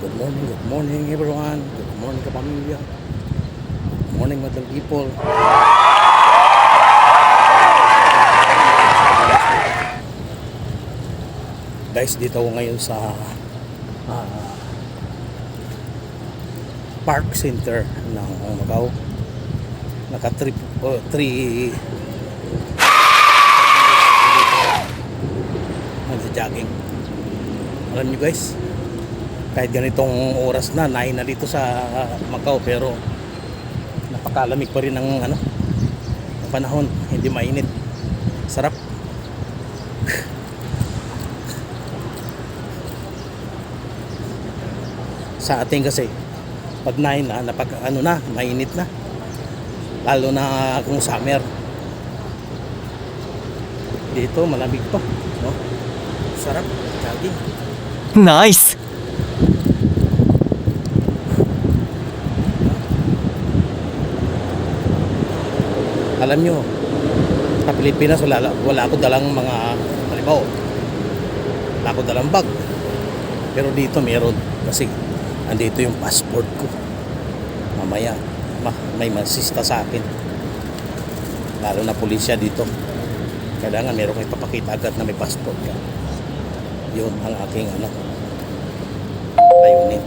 Good morning everyone. Good morning kapamilya. Good morning madlang people. Guys, dito ako ngayon sa Park Center ng Macau. Naka-trip 3 nagja-jogging. Alam nyo guys, kahit ganitong oras na 9 na dito sa Macau, pero napakalamig pa rin ng panahon, hindi mainit, sarap. Sa atin kasi pag 9 na mainit na, lalo na kung summer. Dito malamig pa, no? Sarap jogging. Nice. Alam nyo, sa Pilipinas wala ako dalang mga halimbawa, wala ako dalang bag, pero dito meron kasi andito yung passport ko. Mamaya may masista sa akin, lalo na pulisya dito, kailangan meron kang ipapakita agad na may passport ka. Yun ang aking layunin.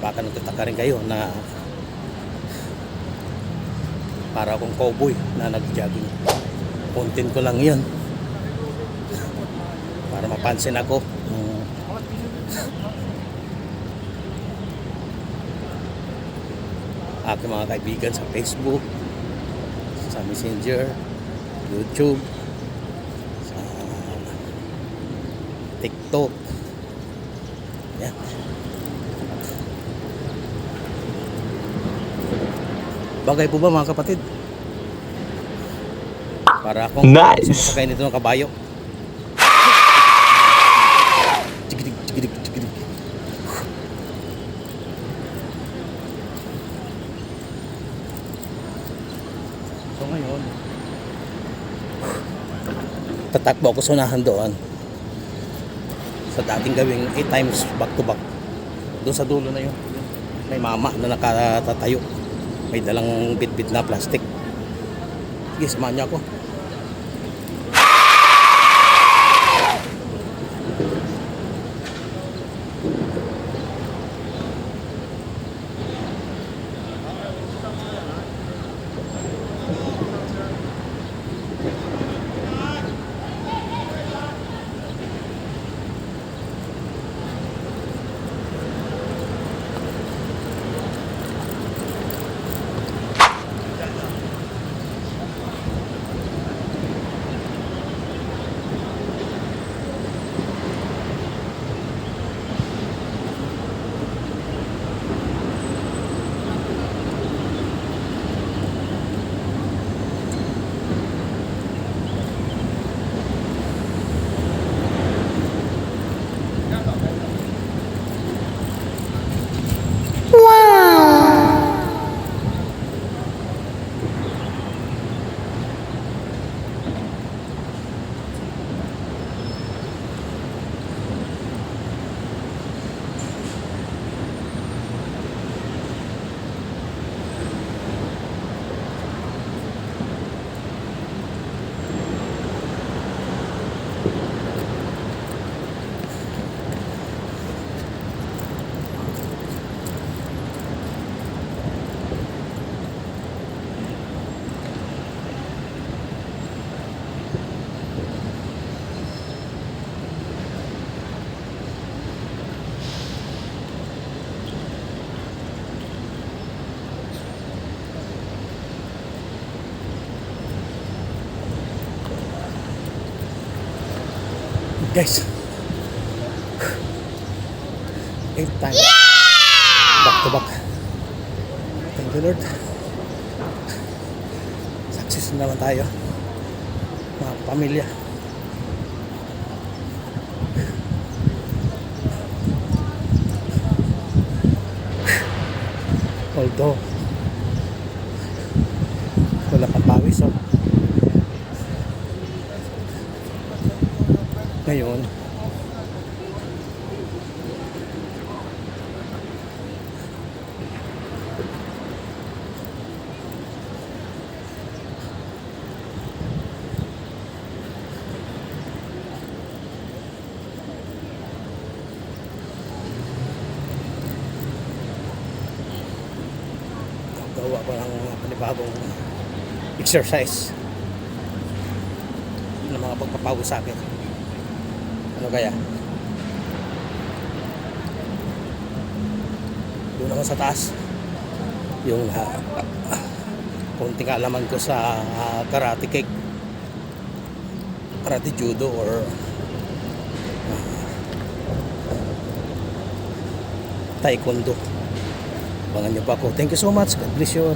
Baka nagtataka rin kayo na para akong cowboy na nag-jogging. Content ko lang yun para mapansin ako. Aking mga kaibigan sa Facebook, sa Messenger, YouTube, sa TikTok. Yan. Bagay po ba mga kapatid? Para akong nice. Sumasakay nito ng kabayo. Chigidig, chigidig, chigidig. So ngayon, tatakbo ako sa unahan doon sa dating gawing 8 times back to back. Doon sa dulo na yun, may mama na nakatatayo, may dalang bit-bit na plastic. Sige, samahan niyo ako. Guys, 8 times back to back. Thank you Lord. Success naman tayo mga pamilya. Although Gawa ko ng panibagong exercise ng mga pagpapawis sa akin. Ano kaya? Doon naman sa taas yung konting alaman ko sa karate kick, karate judo, or taekwondo. Abangan nyo pa ako. Thank you so much. God bless you.